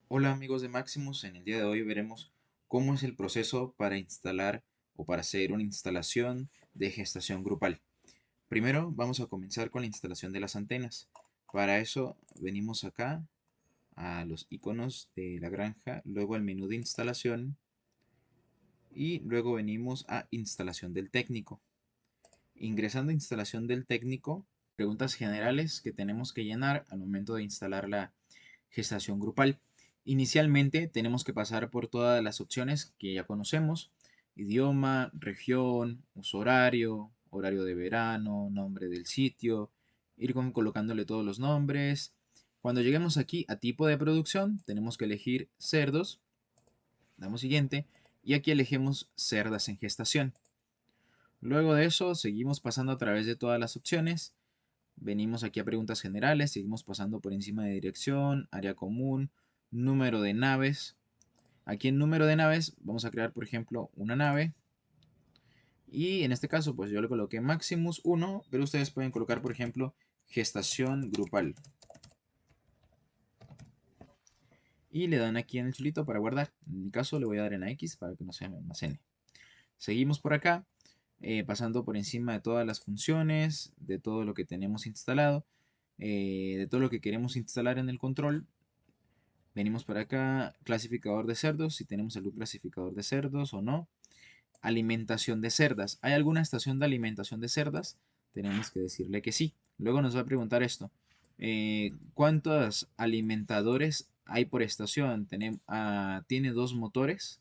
Hola amigos de Maximus, en el día de hoy veremos cómo es el proceso para instalar o para hacer una instalación de gestación grupal. Primero vamos a comenzar con la instalación de las antenas. Para eso venimos acá a los iconos de la granja, luego al menú de instalación y luego venimos a instalación del técnico. Ingresando a instalación del técnico, preguntas generales que tenemos que llenar al momento de instalar la gestación grupal. Inicialmente tenemos que pasar por todas las opciones que ya conocemos: idioma, región, uso horario, horario de verano, nombre del sitio, ir colocándole todos los nombres. Cuando lleguemos aquí a tipo de producción, tenemos que elegir cerdos, damos siguiente, y aquí elegimos cerdas en gestación. Luego de eso, seguimos pasando a través de todas las opciones. Venimos aquí a preguntas generales, seguimos pasando por encima de dirección, área común, número de naves. Aquí en número de naves vamos a crear, por ejemplo, una nave. Y en este caso, pues yo le coloqué Maximus 1, pero ustedes pueden colocar, por ejemplo, gestación grupal. Y le dan aquí en el chulito para guardar. En mi caso le voy a dar en X para que no se me almacene. Seguimos por acá, pasando por encima de todas las funciones, de todo lo que tenemos instalado, de todo lo que queremos instalar en el control. Venimos por acá, clasificador de cerdos, si tenemos algún clasificador de cerdos o no. Alimentación de cerdas. ¿Hay alguna estación de alimentación de cerdas? Tenemos que decirle que sí. Luego nos va a preguntar esto: ¿cuántos alimentadores hay por estación? ¿Tiene dos motores?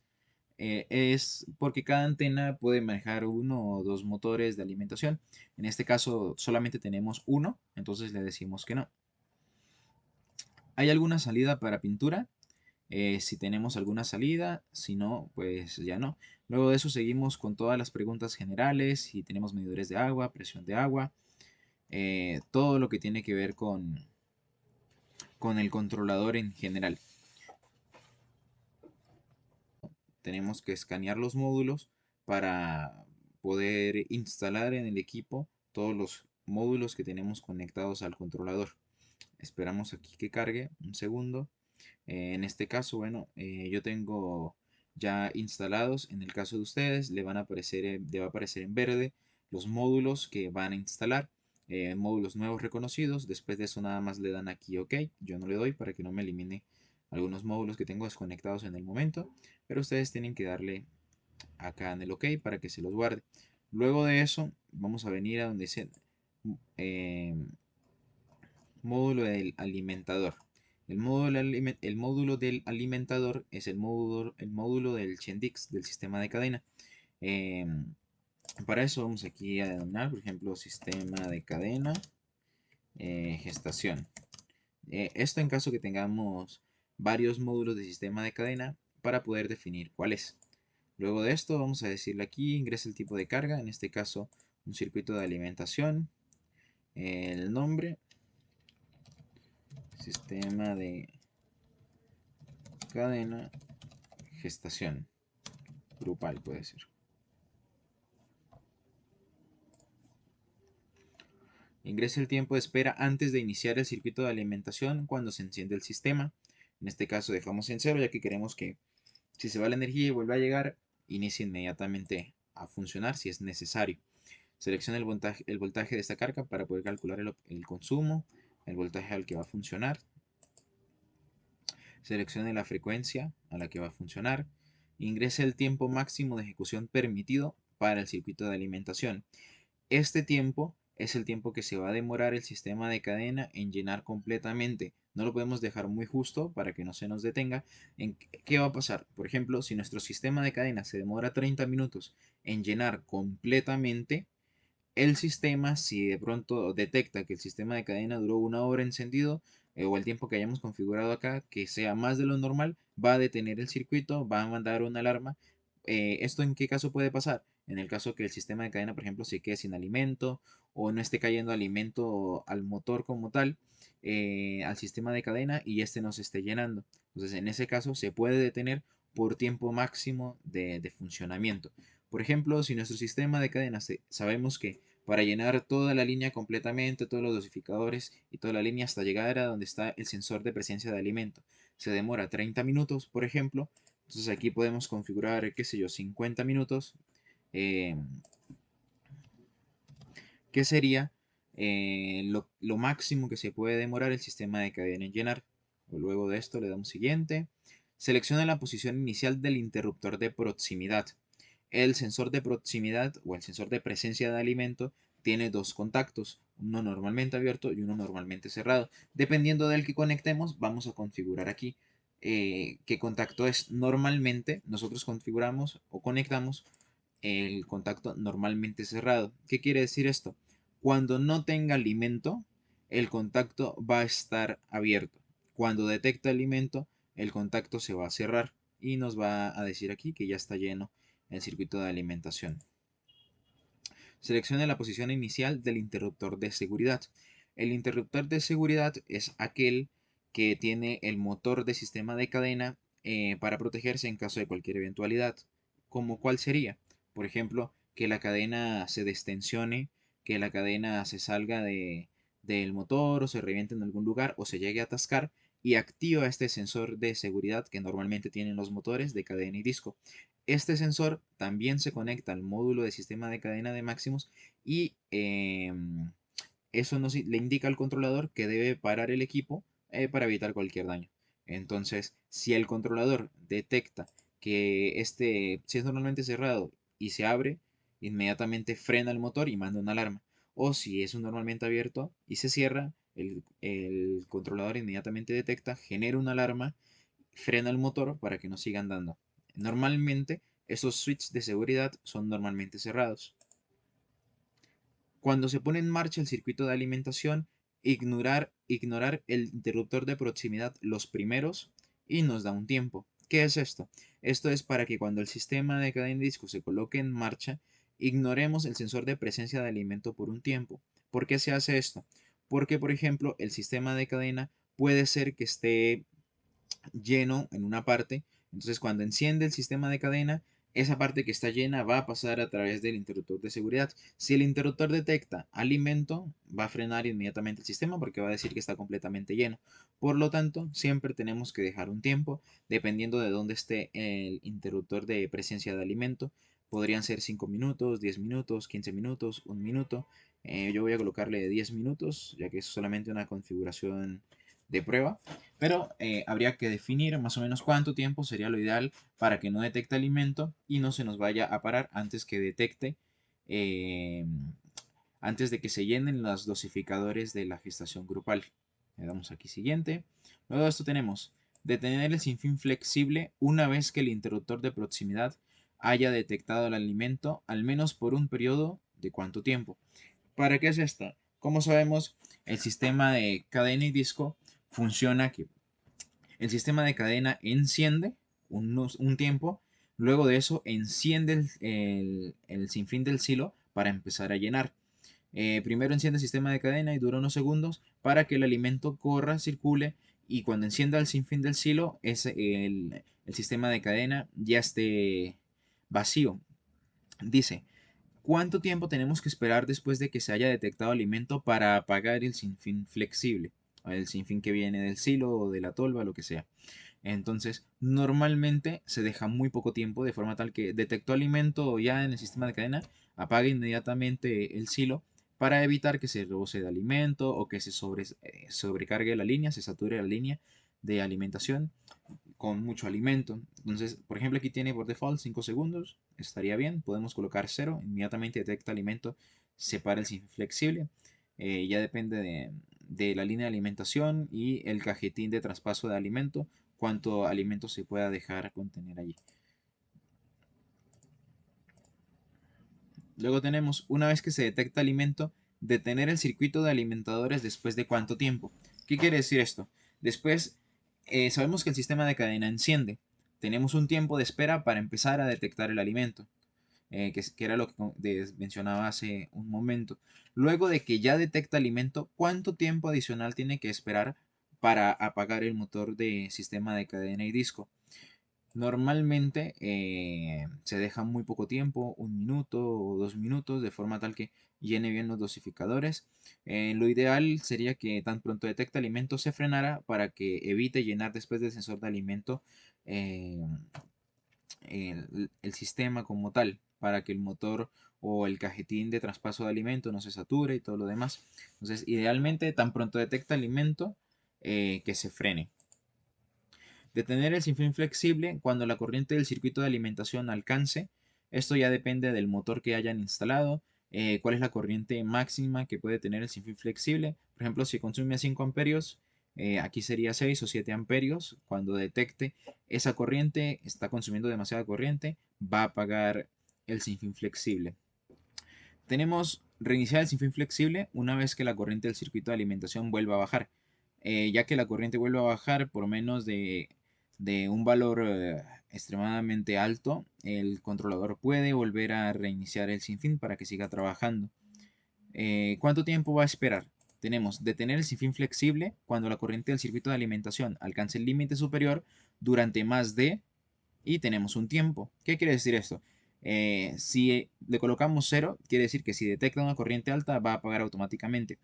Es porque cada antena puede manejar uno o dos motores de alimentación. En este caso solamente tenemos uno, entonces le decimos que no. ¿Hay alguna salida para pintura? Si tenemos alguna salida, si no, pues ya no. Luego de eso seguimos con todas las preguntas generales: si tenemos medidores de agua, presión de agua, todo lo que tiene que ver con el controlador en general. Tenemos que escanear los módulos para poder instalar en el equipo todos los módulos que tenemos conectados al controlador. Esperamos aquí que cargue un segundo. En este caso, bueno, yo tengo ya instalados. En el caso de ustedes, le va a aparecer en verde los módulos que van a instalar, módulos nuevos reconocidos. Después de eso nada más le dan aquí OK. Yo no le doy para que no me elimine algunos módulos que tengo desconectados en el momento, pero ustedes tienen que darle acá en el OK para que se los guarde. Luego de eso vamos a venir a donde dice eh, módulo del alimentador. El módulo del alimentador es el módulo del Chendix, del sistema de cadena. Em, para eso vamos aquí a denominar, por ejemplo, sistema de cadena, gestación. Esto en caso que tengamos varios módulos de sistema de cadena para poder definir cuál es. Luego de esto vamos a decirle aquí: ingresa el tipo de carga, en este caso un circuito de alimentación, el nombre, sistema de cadena, gestación grupal puede ser. Ingrese el tiempo de espera antes de iniciar el circuito de alimentación cuando se enciende el sistema. En este caso dejamos en cero, ya que queremos que si se va la energía y vuelve a llegar, inicie inmediatamente a funcionar si es necesario. Seleccione el voltaje de esta carga para poder calcular el consumo, el voltaje al que va a funcionar. Seleccione la frecuencia a la que va a funcionar. Ingrese el tiempo máximo de ejecución permitido para el circuito de alimentación. Este tiempo es el tiempo que se va a demorar el sistema de cadena en llenar completamente. No lo podemos dejar muy justo para que no se nos detenga. ¿Qué va a pasar? Por ejemplo, si nuestro sistema de cadena se demora 30 minutos en llenar completamente, el sistema, si de pronto detecta que el sistema de cadena duró una hora encendido, o el tiempo que hayamos configurado acá, que sea más de lo normal, va a detener el circuito, va a mandar una alarma. ¿Esto en qué caso puede pasar? En el caso que el sistema de cadena, por ejemplo, se quede sin alimento o no esté cayendo alimento al motor como tal, al sistema de cadena, y este no se esté llenando. Entonces, en ese caso, se puede detener por tiempo máximo de funcionamiento. Por ejemplo, si nuestro sistema de cadena sabemos que para llenar toda la línea completamente, todos los dosificadores y toda la línea hasta llegar a donde está el sensor de presencia de alimento, se demora 30 minutos, por ejemplo. Entonces aquí podemos configurar, qué sé yo, 50 minutos, eh, que sería lo máximo que se puede demorar el sistema de cadena en llenar. Luego de esto le damos siguiente. Selecciona la posición inicial del interruptor de proximidad. El sensor de proximidad o el sensor de presencia de alimento tiene dos contactos, uno normalmente abierto y uno normalmente cerrado. Dependiendo del que conectemos, vamos a configurar aquí qué contacto es. Normalmente nosotros configuramos o conectamos el contacto normalmente cerrado. ¿Qué quiere decir esto? Cuando no tenga alimento, el contacto va a estar abierto. Cuando detecta alimento, el contacto se va a cerrar y nos va a decir aquí que ya está lleno el circuito de alimentación. Seleccione la posición inicial del interruptor de seguridad. El interruptor de seguridad es aquel que tiene el motor de sistema de cadena para protegerse en caso de cualquier eventualidad. ¿Como cuál sería? Por ejemplo, que la cadena se destensione, que la cadena se salga del motor o se reviente en algún lugar o se llegue a atascar y activa este sensor de seguridad que normalmente tienen los motores de cadena y disco. Este sensor también se conecta al módulo de sistema de cadena de máximos y eso le indica al controlador que debe parar el equipo para evitar cualquier daño. Entonces, si el controlador detecta que si es normalmente cerrado y se abre, inmediatamente frena el motor y manda una alarma. O si es un normalmente abierto y se cierra, el controlador inmediatamente detecta, genera una alarma, frena el motor para que no siga andando. Normalmente, esos switches de seguridad son normalmente cerrados. Cuando se pone en marcha el circuito de alimentación, ignorar el interruptor de proximidad los primeros y nos da un tiempo. ¿Qué es esto? Esto es para que cuando el sistema de cadena de disco se coloque en marcha, ignoremos el sensor de presencia de alimento por un tiempo. ¿Por qué se hace esto? Porque, por ejemplo, el sistema de cadena puede ser que esté lleno en una parte. Entonces, cuando enciende el sistema de cadena, esa parte que está llena va a pasar a través del interruptor de seguridad. Si el interruptor detecta alimento, va a frenar inmediatamente el sistema porque va a decir que está completamente lleno. Por lo tanto, siempre tenemos que dejar un tiempo, dependiendo de dónde esté el interruptor de presencia de alimento. Podrían ser 5 minutos, 10 minutos, 15 minutos, 1 minuto. Yo voy a colocarle 10 minutos, ya que es solamente una configuración de prueba. Pero habría que definir más o menos cuánto tiempo sería lo ideal para que no detecte alimento y no se nos vaya a parar antes que detecte, eh, antes de que se llenen los dosificadores de la gestación grupal. Le damos aquí siguiente. Luego de esto tenemos detener el sinfín flexible una vez que el interruptor de proximidad haya detectado el alimento, al menos por un periodo de cuánto tiempo. ¿Para qué es esto? Como sabemos, el sistema de cadena y disco funciona que el sistema de cadena enciende un tiempo, luego de eso enciende el sinfín del silo para empezar a llenar. Primero enciende el sistema de cadena y dura unos segundos para que el alimento corra, circule y cuando encienda el sinfín del silo, el sistema de cadena ya esté vacío. Dice, ¿cuánto tiempo tenemos que esperar después de que se haya detectado alimento para apagar el sinfín flexible? El sinfín que viene del silo o de la tolva, lo que sea. Entonces, normalmente se deja muy poco tiempo de forma tal que detectó alimento ya en el sistema de cadena, apaga inmediatamente el silo para evitar que se rebose de alimento o que se sobrecargue la línea, se sature la línea de alimentación con mucho alimento. Entonces, por ejemplo, aquí tiene por default 5 segundos, estaría bien. Podemos colocar 0, inmediatamente detecta alimento, separa el sin flexible. Ya depende de la línea de alimentación y el cajetín de traspaso de alimento, cuánto alimento se pueda dejar contener allí. Luego tenemos, una vez que se detecta alimento, detener el circuito de alimentadores después de cuánto tiempo. ¿Qué quiere decir esto? Después, sabemos que el sistema de cadena enciende. Tenemos un tiempo de espera para empezar a detectar el alimento, que era lo que mencionaba hace un momento. Luego de que ya detecta alimento, ¿cuánto tiempo adicional tiene que esperar para apagar el motor de sistema de cadena y disco? Normalmente se deja muy poco tiempo, 1 minuto o 2 minutos, de forma tal que llene bien los dosificadores. Lo ideal sería que tan pronto detecte alimento se frenara para que evite llenar después del sensor de alimento eh, el sistema como tal, para que el motor o el cajetín de traspaso de alimento no se sature y todo lo demás. Entonces, idealmente, tan pronto detecta alimento, que se frene. Detener el sinfín flexible cuando la corriente del circuito de alimentación alcance. Esto ya depende del motor que hayan instalado, cuál es la corriente máxima que puede tener el sinfín flexible. Por ejemplo, si consume 5 amperios, aquí sería 6 o 7 amperios. Cuando detecte esa corriente, está consumiendo demasiada corriente, va a apagar el sinfín flexible. Tenemos reiniciar el sinfín flexible una vez que la corriente del circuito de alimentación vuelva a bajar. Ya que la corriente vuelve a bajar por menos de un valor extremadamente alto, el controlador puede volver a reiniciar el sinfín para que siga trabajando. ¿Cuánto tiempo va a esperar? Tenemos detener el sinfín flexible cuando la corriente del circuito de alimentación alcance el límite superior durante más de, y tenemos un tiempo. ¿Qué quiere decir esto? Si le colocamos 0, quiere decir que si detecta una corriente alta va a apagar automáticamente.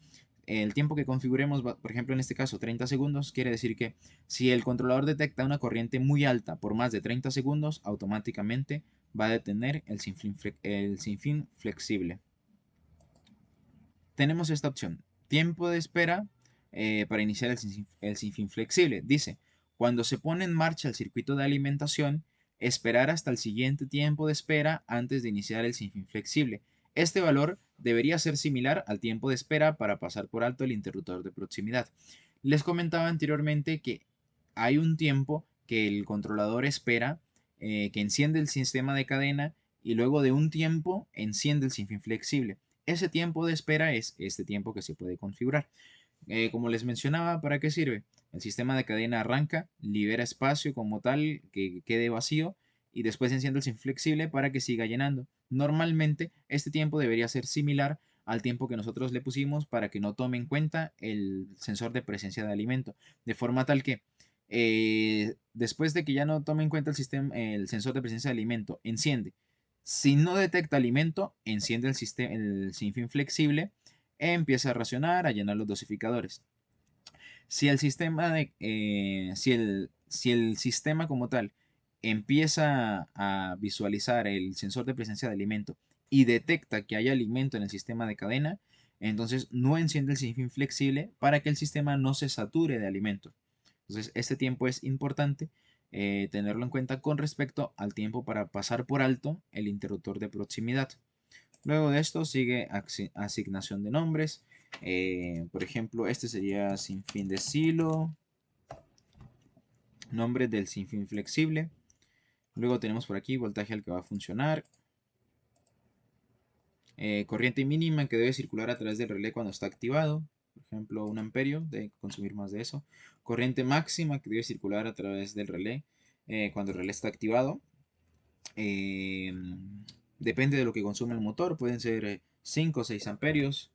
El tiempo que configuremos, por ejemplo en este caso 30 segundos, quiere decir que si el controlador detecta una corriente muy alta por más de 30 segundos, automáticamente va a detener el sinfín flexible. Tenemos esta opción, tiempo de espera para iniciar el sinfín flexible. Dice, cuando se pone en marcha el circuito de alimentación, esperar hasta el siguiente tiempo de espera antes de iniciar el sinfín flexible. Este valor debería ser similar al tiempo de espera para pasar por alto el interruptor de proximidad. Les comentaba anteriormente que hay un tiempo que el controlador espera, que enciende el sistema de cadena y luego de un tiempo enciende el sinfín flexible. Ese tiempo de espera es este tiempo que se puede configurar. Como les mencionaba, ¿para qué sirve? El sistema de cadena arranca, libera espacio como tal que quede vacío y después enciende el sin flexible para que siga llenando. Normalmente este tiempo debería ser similar al tiempo que nosotros le pusimos para que no tome en cuenta el sensor de presencia de alimento, de forma tal que después de que ya no tome en cuenta el sensor de presencia de alimento, enciende. Si no detecta alimento, enciende el sinfín flexible, empieza a racionar, a llenar los dosificadores. Si el sistema si el sistema como tal empieza a visualizar el sensor de presencia de alimento y detecta que hay alimento en el sistema de cadena, entonces no enciende el sinfín flexible para que el sistema no se sature de alimento. Entonces, este tiempo es importante tenerlo en cuenta con respecto al tiempo para pasar por alto el interruptor de proximidad. Luego de esto sigue asignación de nombres. Por ejemplo, este sería sinfín de silo, nombre del sinfín flexible. Luego tenemos por aquí voltaje al que va a funcionar. Corriente mínima que debe circular a través del relé cuando está activado. Por ejemplo, 1 amperio, debe consumir más de eso. Corriente máxima que debe circular a través del relé cuando el relé está activado. Eh, Depende de lo que consume el motor, pueden ser 5 o 6 amperios.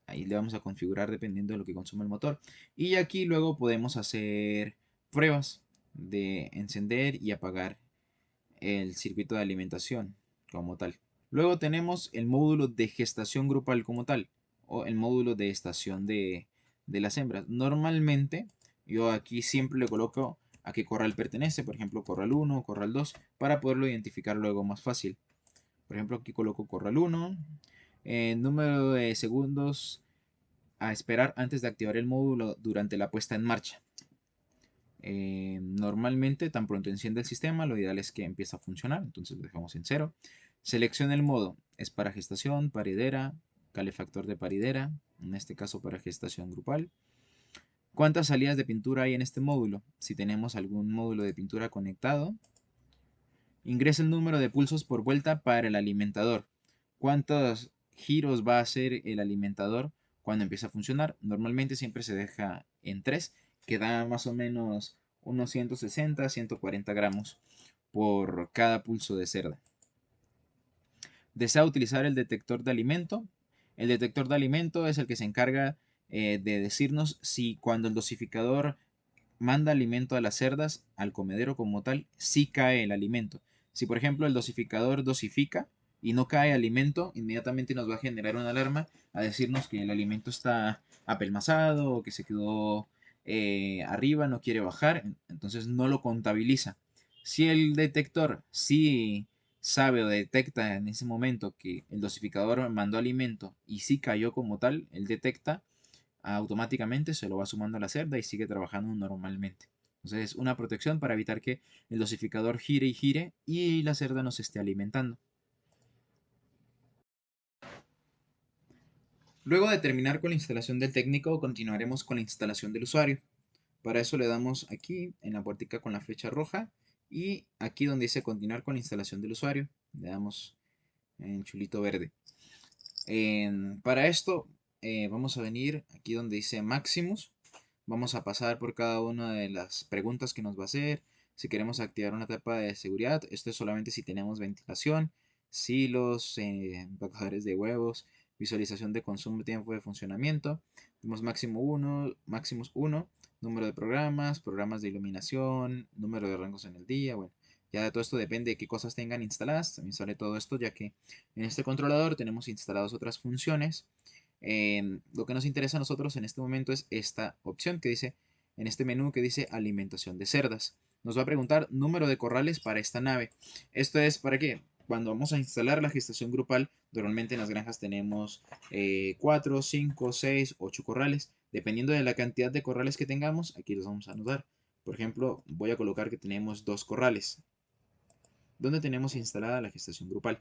Ahí le vamos a configurar dependiendo de lo que consume el motor. Y aquí luego podemos hacer pruebas de encender y apagar el circuito de alimentación como tal. Luego tenemos el módulo de gestación grupal como tal, o el módulo de estación de las hembras. Normalmente yo aquí siempre le coloco a qué corral pertenece, por ejemplo corral 1, corral 2, para poderlo identificar luego más fácil. Por ejemplo aquí coloco corral 1, número de segundos a esperar antes de activar el módulo durante la puesta en marcha. Normalmente, tan pronto enciende el sistema, lo ideal es que empiece a funcionar, entonces lo dejamos en 0. Selecciona el modo, es para gestación, paridera, calefactor de paridera, en este caso para gestación grupal. ¿Cuántas salidas de pintura hay en este módulo? Si tenemos algún módulo de pintura conectado. Ingresa el número de pulsos por vuelta para el alimentador. ¿Cuántos giros va a hacer el alimentador cuando empieza a funcionar? Normalmente siempre se deja en 3, que da más o menos unos 160, 140 gramos por cada pulso de cerda. ¿Desea utilizar el detector de alimento? El detector de alimento es el que se encarga de decirnos si cuando el dosificador manda alimento a las cerdas, al comedero como tal, sí cae el alimento. Si por ejemplo el dosificador dosifica y no cae alimento, inmediatamente nos va a generar una alarma a decirnos que el alimento está apelmazado o que se quedó arriba, no quiere bajar, entonces no lo contabiliza. Si el detector sí sabe o detecta en ese momento que el dosificador mandó alimento y sí cayó como tal, él detecta automáticamente, se lo va sumando a la cerda y sigue trabajando normalmente. Entonces es una protección para evitar que el dosificador gire y la cerda no se esté alimentando. Luego de terminar con la instalación del técnico, continuaremos con la instalación del usuario. Para eso le damos aquí en la puertica con la flecha roja y aquí donde dice continuar con la instalación del usuario, le damos en chulito verde. Para esto vamos a venir aquí donde dice Maximus. Vamos a pasar por cada una de las preguntas que nos va a hacer. Si queremos activar una etapa de seguridad, esto es solamente si tenemos ventilación, silos, empacadores de huevos, visualización de consumo, tiempo de funcionamiento. Tenemos máximo 1, máximos 1, número de programas, programas de iluminación, número de rangos en el día. Bueno, ya de todo esto depende de qué cosas tengan instaladas. También sale todo esto ya que en este controlador tenemos instaladas otras funciones. Lo que nos interesa a nosotros en este momento es esta opción que dice, en este menú que dice alimentación de cerdas. Nos va a preguntar número de corrales para esta nave. Esto es para qué. Cuando vamos a instalar la gestación grupal, normalmente en las granjas tenemos 4, 5, 6, 8 corrales. Dependiendo de la cantidad de corrales que tengamos, aquí los vamos a anotar. Por ejemplo, voy a colocar que tenemos 2 corrales, donde tenemos instalada la gestación grupal.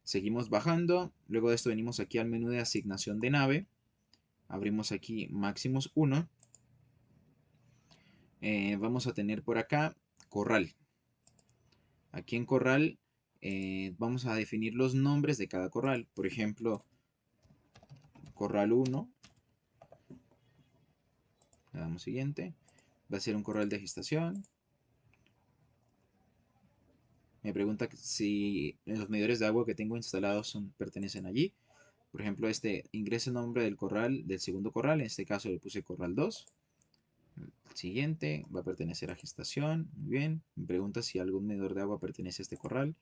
Seguimos bajando, luego de esto venimos aquí al menú de asignación de nave, abrimos aquí Maximus 1, vamos a tener por acá corral. Aquí en corral vamos a definir los nombres de cada corral, por ejemplo, corral 1, le damos siguiente, va a ser un corral de gestación. Me pregunta si los medidores de agua que tengo instalados pertenecen allí. Por ejemplo, ingrese el nombre del corral, del segundo corral, en este caso le puse corral 2. El siguiente va a pertenecer a gestación. Muy bien. Me pregunta si algún medidor de agua pertenece a este corral.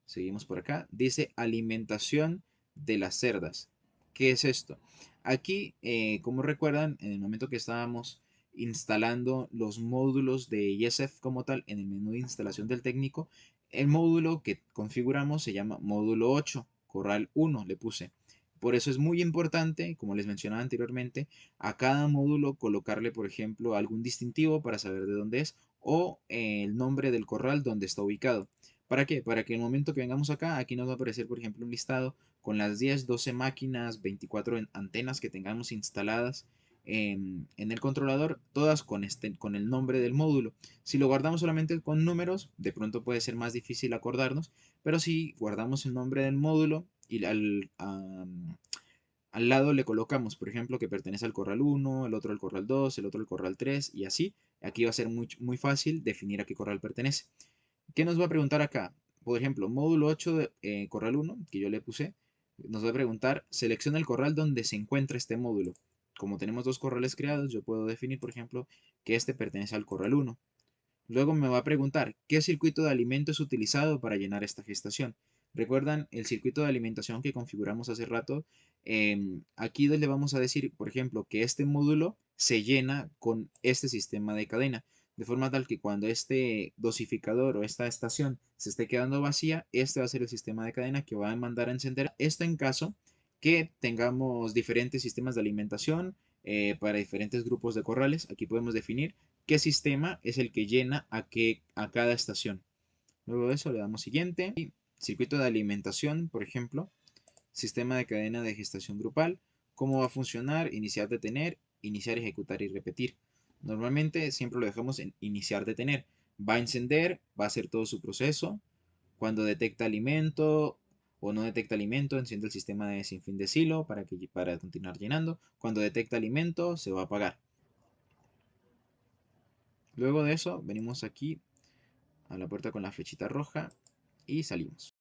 Seguimos por acá. Dice alimentación de las cerdas. ¿Qué es esto? Aquí, como recuerdan, en el momento que estábamos instalando los módulos de ESF como tal en el menú de instalación del técnico, el módulo que configuramos se llama módulo 8, corral 1 le puse. Por eso es muy importante, como les mencionaba anteriormente, a cada módulo colocarle, por ejemplo, algún distintivo para saber de dónde es o el nombre del corral donde está ubicado. ¿Para qué? Para que el momento que vengamos acá, aquí nos va a aparecer, por ejemplo, un listado con las 10, 12 máquinas, 24 antenas que tengamos instaladas en el controlador, todas con el nombre del módulo. Si lo guardamos solamente con números, de pronto puede ser más difícil acordarnos, pero si guardamos el nombre del módulo y al lado le colocamos, por ejemplo, que pertenece al corral 1, el otro al corral 2, el otro al corral 3 y así, aquí va a ser muy fácil definir a qué corral pertenece. ¿Qué nos va a preguntar acá? Por ejemplo, módulo 8 de corral 1, que yo le puse, nos va a preguntar, selecciona el corral donde se encuentra este módulo. Como tenemos dos corrales creados, yo puedo definir, por ejemplo, que este pertenece al corral 1. Luego me va a preguntar, ¿qué circuito de alimento es utilizado para llenar esta gestación? ¿Recuerdan el circuito de alimentación que configuramos hace rato? Aquí le vamos a decir, por ejemplo, que este módulo se llena con este sistema de cadena, de forma tal que cuando este dosificador o esta estación se esté quedando vacía, este va a ser el sistema de cadena que va a mandar a encender. Esto en caso que tengamos diferentes sistemas de alimentación para diferentes grupos de corrales. Aquí podemos definir qué sistema es el que llena a cada estación. Luego de eso le damos siguiente. Y circuito de alimentación, por ejemplo. Sistema de cadena de gestación grupal. ¿Cómo va a funcionar? Iniciar, detener, iniciar, ejecutar y repetir. Normalmente siempre lo dejamos en iniciar, detener. Va a encender, va a hacer todo su proceso. Cuando detecta alimento o no detecta alimento, enciende el sistema de sinfín de silo para continuar llenando. Cuando detecta alimento, se va a apagar. Luego de eso, venimos aquí a la puerta con la flechita roja y salimos.